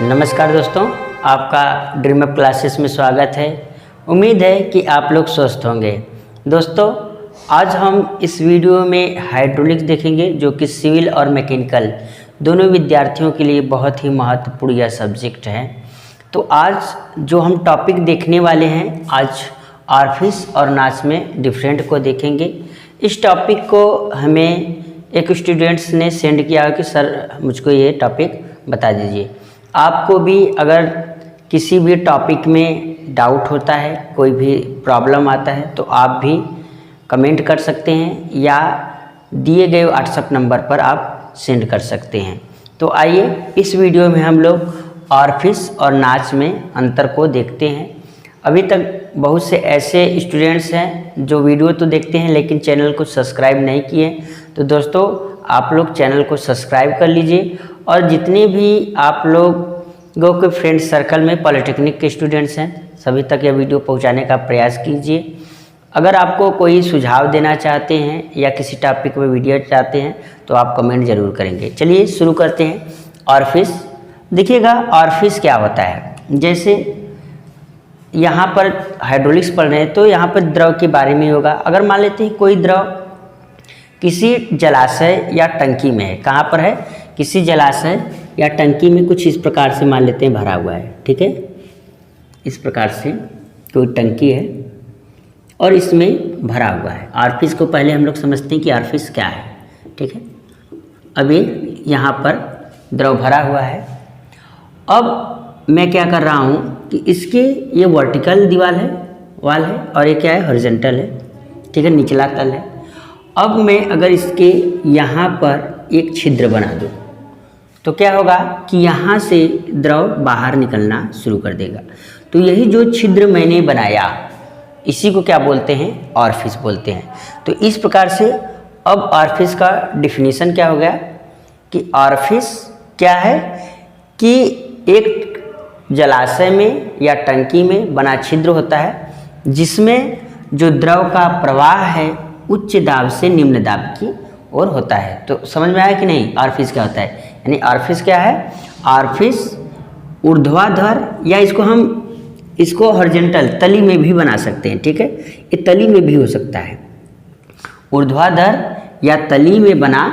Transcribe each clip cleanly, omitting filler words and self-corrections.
नमस्कार दोस्तों, आपका ड्रीम अप क्लासेस में स्वागत है। उम्मीद है कि आप लोग स्वस्थ होंगे। दोस्तों, आज हम इस वीडियो में हाइड्रोलिक्स देखेंगे, जो कि सिविल और मैकेनिकल दोनों विद्यार्थियों के लिए बहुत ही महत्वपूर्ण यह सब्जेक्ट है। तो आज जो हम टॉपिक देखने वाले हैं, आज ऑर्फिस और नाच में डिफरेंट को देखेंगे। इस टॉपिक को हमें एक स्टूडेंट्स ने सेंड किया कि सर मुझको ये टॉपिक बता दीजिए। आपको भी अगर किसी भी टॉपिक में डाउट होता है, कोई भी प्रॉब्लम आता है, तो आप भी कमेंट कर सकते हैं या दिए गए व्हाट्सएप नंबर पर आप सेंड कर सकते हैं। तो आइए इस वीडियो में हम लोग ऑर्फिस और नाच में अंतर को देखते हैं। अभी तक बहुत से ऐसे स्टूडेंट्स हैं जो वीडियो तो देखते हैं लेकिन चैनल को सब्सक्राइब नहीं किए। तो दोस्तों, आप लोग चैनल को सब्सक्राइब कर लीजिए और जितने भी आप लोगों के फ्रेंड सर्कल में पॉलिटेक्निक के स्टूडेंट्स हैं, सभी तक यह वीडियो पहुंचाने का प्रयास कीजिए। अगर आपको कोई सुझाव देना चाहते हैं या किसी टॉपिक में वीडियो चाहते हैं तो आप कमेंट ज़रूर करेंगे। चलिए शुरू करते हैं। ऑर्फिस देखिएगा, ऑर्फिस क्या होता है। जैसे यहाँ पर हाइड्रोलिक्स पढ़ रहे हैं तो यहाँ पर द्रव के बारे में होगा। अगर मान लेते हैं कोई द्रव किसी जलाशय या टंकी में है, कहाँ पर है, किसी जलाशय या टंकी में कुछ इस प्रकार से मान लेते हैं भरा हुआ है, ठीक है। इस प्रकार से कोई टंकी है और इसमें भरा हुआ है। ऑर्फिस को पहले हम लोग समझते हैं कि ऑर्फिस क्या है, ठीक है। अभी यहाँ पर द्रव भरा हुआ है। अब मैं क्या कर रहा हूँ कि इसके ये वर्टिकल दीवार है, वाल है, और ये क्या है, हॉरिजॉन्टल है, ठीक है, निचला तल है। अब मैं अगर इसके यहाँ पर एक छिद्र बना दूँ तो क्या होगा कि यहाँ से द्रव बाहर निकलना शुरू कर देगा। तो यही जो छिद्र मैंने बनाया, इसी को क्या बोलते हैं, ऑर्फिस बोलते हैं। तो इस प्रकार से अब ऑर्फिस का डिफिनीशन क्या हो गया कि ऑर्फिस क्या है कि एक जलाशय में या टंकी में बना छिद्र होता है जिसमें जो द्रव का प्रवाह है उच्च दाब से निम्न दाब की ओर होता है। तो समझ में आया कि नहीं, ऑर्फिस क्या होता है। यानी ऑर्फिस क्या है, ऑर्फिस ऊर्ध्वाधर, या इसको हॉरिजॉन्टल तली में भी बना सकते हैं, ठीक है। ये तली में भी हो सकता है। ऊर्ध्वाधर या तली में बना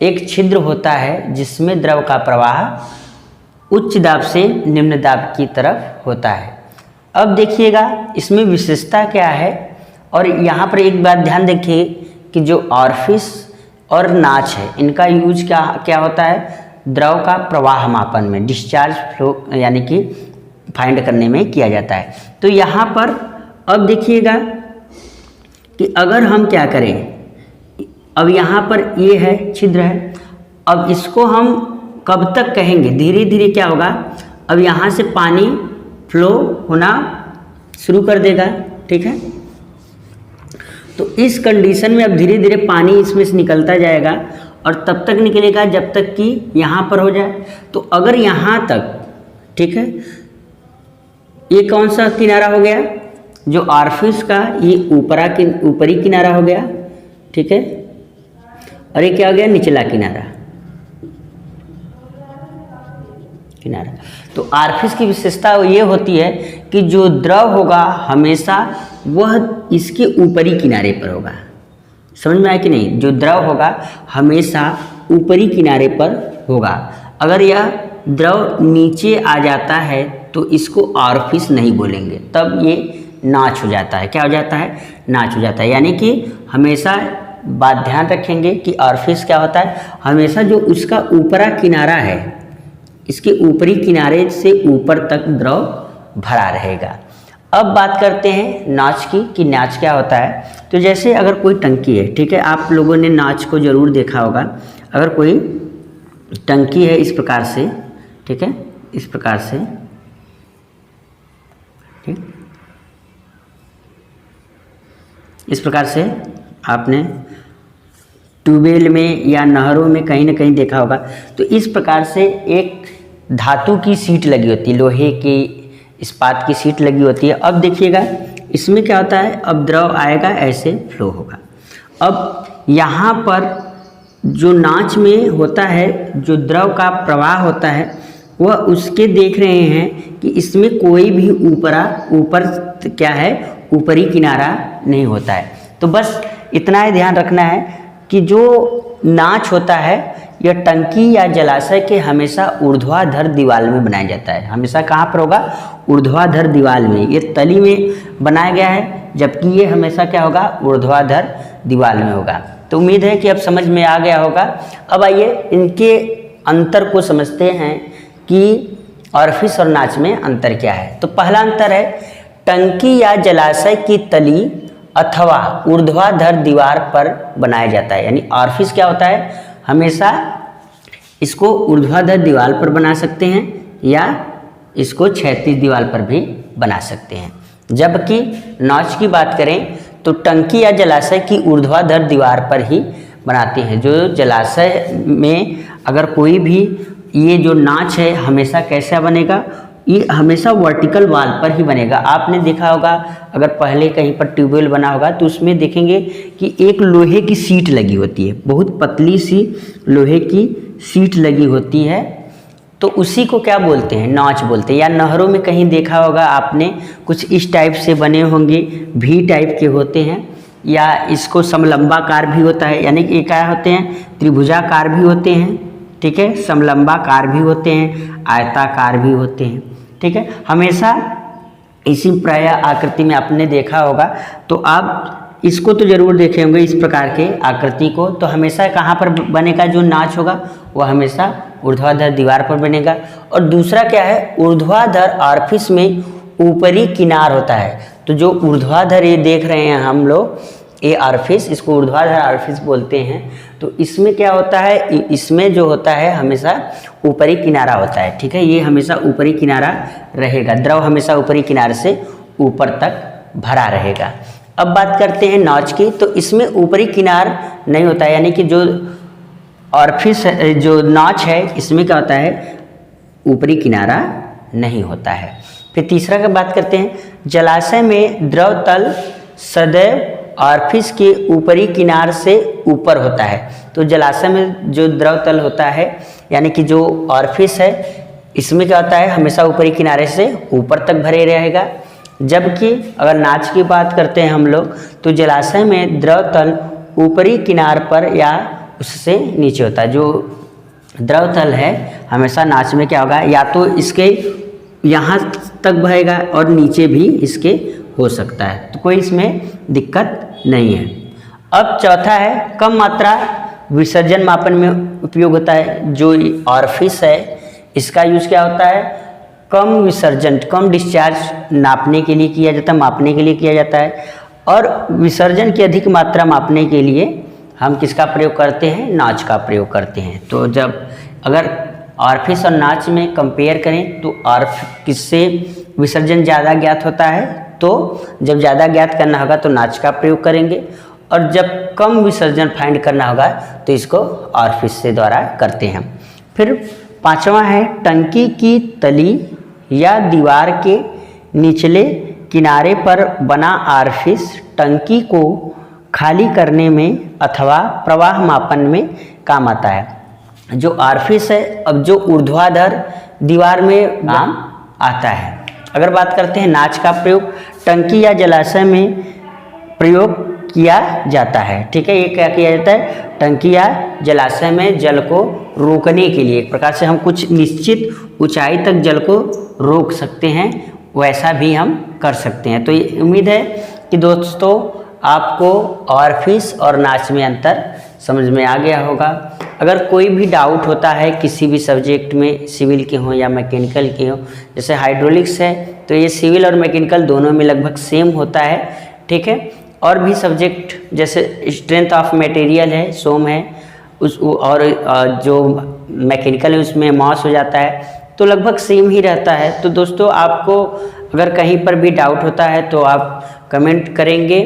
एक छिद्र होता है जिसमें द्रव का प्रवाह उच्च दाब से निम्न दाब की तरफ होता है। अब देखिएगा इसमें विशेषता क्या है। और यहाँ पर एक बात ध्यान रखिए कि जो ऑर्फिस और नाच है, इनका यूज क्या होता है, द्रव का प्रवाह मापन में, डिस्चार्ज फ्लो यानी कि फाइंड करने में किया जाता है। तो यहाँ पर अब देखिएगा कि अगर हम क्या करें, अब यहाँ पर ये है, छिद्र है। अब इसको हम कब तक कहेंगे, धीरे धीरे क्या होगा, अब यहाँ से पानी फ्लो होना शुरू कर देगा, ठीक है। तो इस कंडीशन में अब धीरे धीरे पानी इसमें से निकलता जाएगा और तब तक निकलेगा जब तक कि यहाँ पर हो जाए। तो अगर यहाँ तक, ठीक है, ये कौन सा किनारा हो गया, जो ऑर्फिस का ये ऊपरी किनारा हो गया, ठीक है, और ये क्या हो गया, निचला किनारा। तो ऑर्फिस की विशेषता ये होती है कि जो द्रव होगा हमेशा वह इसके ऊपरी किनारे पर होगा। समझ में आया कि नहीं, जो द्रव होगा हमेशा ऊपरी किनारे पर होगा। अगर यह द्रव नीचे आ जाता है तो इसको ऑर्फिस नहीं बोलेंगे, तब ये नाच हो जाता है। क्या हो जाता है, नाच हो जाता है। यानी कि हमेशा बात ध्यान रखेंगे कि ऑर्फिस क्या होता है, हमेशा जो उसका ऊपरा किनारा है, इसके ऊपरी किनारे से ऊपर तक द्रव भरा रहेगा। अब बात करते हैं नाच की कि नाच क्या होता है। तो जैसे अगर कोई टंकी है, ठीक है, आप लोगों ने नाच को ज़रूर देखा होगा। अगर कोई टंकी है इस प्रकार से, ठीक है, इस प्रकार से, ठीक, इस प्रकार से आपने ट्यूबवेल में या नहरों में कहीं ना कहीं देखा होगा। तो इस प्रकार से एक धातु की सीट लगी होती है, लोहे की इस्पात की सीट लगी होती है। अब देखिएगा इसमें क्या होता है, अब द्रव आएगा, ऐसे फ्लो होगा। अब यहाँ पर जो नाच में होता है, जो द्रव का प्रवाह होता है वह उसके देख रहे हैं कि इसमें कोई भी ऊपर क्या है, ऊपरी किनारा नहीं होता है। तो बस इतना ही ध्यान रखना है कि जो नाच होता है यह टंकी या जलाशय के हमेशा ऊर्ध्वाधर दीवार में बनाया जाता है। हमेशा कहाँ पर होगा, ऊर्ध्वाधर दीवार में। ये तली में बनाया गया है, जबकि ये हमेशा क्या होगा, ऊर्ध्वाधर दीवार में होगा। तो उम्मीद है कि अब समझ में आ गया होगा। अब आइए इनके अंतर को समझते हैं कि ऑरफिस और नाच में अंतर क्या है। तो पहला अंतर है, टंकी या जलाशय की तली अथवा ऊर्ध्वाधर दीवार पर बनाया जाता है। यानी ऑरफिस क्या होता है, हमेशा इसको ऊर्ध्वाधर दीवार पर बना सकते हैं या इसको क्षैतिज दीवार पर भी बना सकते हैं। जबकि नाच की बात करें तो टंकी या जलाशय की ऊर्ध्वाधर दीवार पर ही बनाते हैं। जो जलाशय में अगर कोई भी ये जो नाच है हमेशा कैसा बनेगा, ये हमेशा वर्टिकल वाल पर ही बनेगा। आपने देखा होगा अगर पहले कहीं पर ट्यूबवेल बना होगा तो उसमें देखेंगे कि एक लोहे की सीट लगी होती है, बहुत पतली सी लोहे की सीट लगी होती है। तो उसी को क्या बोलते हैं, नाच बोलते हैं। या नहरों में कहीं देखा होगा आपने, कुछ इस टाइप से बने होंगे, भी टाइप के होते हैं। या इसको समलंबाकार भी होता है, यानी कि क्या होते हैं, त्रिभुजाकार भी होते हैं, ठीक है, समलंबाकार भी होते हैं, आयताकार भी होते हैं, ठीक है। हमेशा इसी प्राय आकृति में आपने देखा होगा। तो आप इसको तो जरूर देखे होंगे इस प्रकार के आकृति को। तो हमेशा कहाँ पर बनेगा, जो नाच होगा वह हमेशा ऊर्ध्वाधर दीवार पर बनेगा। और दूसरा क्या है, ऊर्ध्वाधर ऑरफिस में ऊपरी किनार होता है। तो जो ऊर्ध्वाधर ये देख रहे हैं हम लोग, ये ऑरफिस, इसको ऊर्ध्वाधर ऑरफिस बोलते हैं। तो इसमें क्या होता है, इसमें जो होता है हमेशा ऊपरी किनारा होता है, ठीक है। ये हमेशा ऊपरी किनारा रहेगा, द्रव हमेशा ऊपरी किनारे से ऊपर तक भरा रहेगा। अब बात करते हैं नाच की। तो इसमें ऊपरी किनार नहीं होता है, यानी कि जो ऑरफिस जो नाच है इसमें क्या होता है, ऊपरी किनारा नहीं होता है। फिर तीसरा का बात करते हैं, जलाशय में द्रव तल सदैव ऑरफिस के ऊपरी किनार से ऊपर होता है। तो जलाशय में जो द्रव तल होता है, यानी कि जो ऑरफिस है, इसमें क्या होता है, हमेशा ऊपरी किनारे से ऊपर तक भरे रहेगा। जबकि अगर नाच की बात करते हैं हम लोग, तो जलाशय में द्रव तल ऊपरी किनार पर या उससे नीचे होता है। जो द्रव तल है हमेशा नाच में क्या होगा, या तो इसके यहाँ तक बहेगा और नीचे भी इसके हो सकता है। तो कोई इसमें दिक्कत नहीं है। अब चौथा है, कम मात्रा विसर्जन मापन में उपयोग होता है। जो ऑरफिस है इसका यूज़ क्या होता है, कम विसर्जन, कम डिस्चार्ज नापने के लिए किया जाता है, मापने के लिए किया जाता है। और विसर्जन की अधिक मात्रा मापने के लिए हम किसका प्रयोग करते हैं, नाच का प्रयोग करते हैं। तो जब अगर ऑरफिस और नाच में कंपेयर करें तो किससे विसर्जन ज़्यादा ज्ञात होता है, तो जब ज़्यादा ज्ञात करना होगा तो नाच का प्रयोग करेंगे, और जब कम विसर्जन फाइंड करना होगा तो इसको ऑरफिस से द्वारा करते हैं। फिर पांचवा है, टंकी की तली या दीवार के निचले किनारे पर बना ऑरफिस टंकी को खाली करने में अथवा प्रवाह मापन में काम आता है। जो ऑरफिस है अब जो ऊर्ध्वाधर दीवार में काम आता है। अगर बात करते हैं नाच का प्रयोग, टंकी या जलाशय में प्रयोग किया जाता है, ठीक है। ये क्या किया जाता है, टंकी या जलाशय में जल को रोकने के लिए, एक प्रकार से हम कुछ निश्चित ऊंचाई तक जल को रोक सकते हैं, वैसा भी हम कर सकते हैं। तो ये उम्मीद है कि दोस्तों आपको ऑरफिस और नाच में अंतर समझ में आ गया होगा। अगर कोई भी डाउट होता है किसी भी सब्जेक्ट में, सिविल के हों या मैकेनिकल के हों, जैसे हाइड्रोलिक्स है तो ये सिविल और मैकेनिकल दोनों में लगभग सेम होता है, ठीक है। और भी सब्जेक्ट जैसे स्ट्रेंथ ऑफ मटेरियल है, सोम है उस, और जो मैकेनिकल है उसमें मास हो जाता है, तो लगभग सेम ही रहता है। तो दोस्तों आपको अगर कहीं पर भी डाउट होता है तो आप कमेंट करेंगे,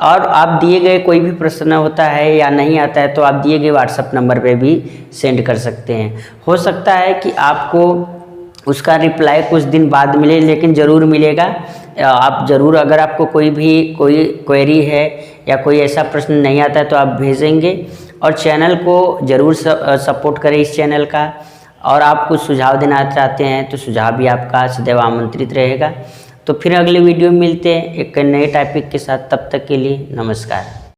और आप दिए गए कोई भी प्रश्न होता है या नहीं आता है तो आप दिए गए व्हाट्सएप नंबर पे भी सेंड कर सकते हैं। हो सकता है कि आपको उसका रिप्लाई कुछ दिन बाद मिले, लेकिन ज़रूर मिलेगा। आप ज़रूर, अगर आपको कोई क्वेरी है या कोई ऐसा प्रश्न नहीं आता है तो आप भेजेंगे, और चैनल को ज़रूर सपोर्ट करें इस चैनल का। और आप कुछ सुझाव देना चाहते हैं तो सुझाव भी आपका सदैव आमंत्रित रहेगा। तो फिर अगले वीडियो में मिलते हैं एक नए टॉपिक के साथ। तब तक के लिए नमस्कार।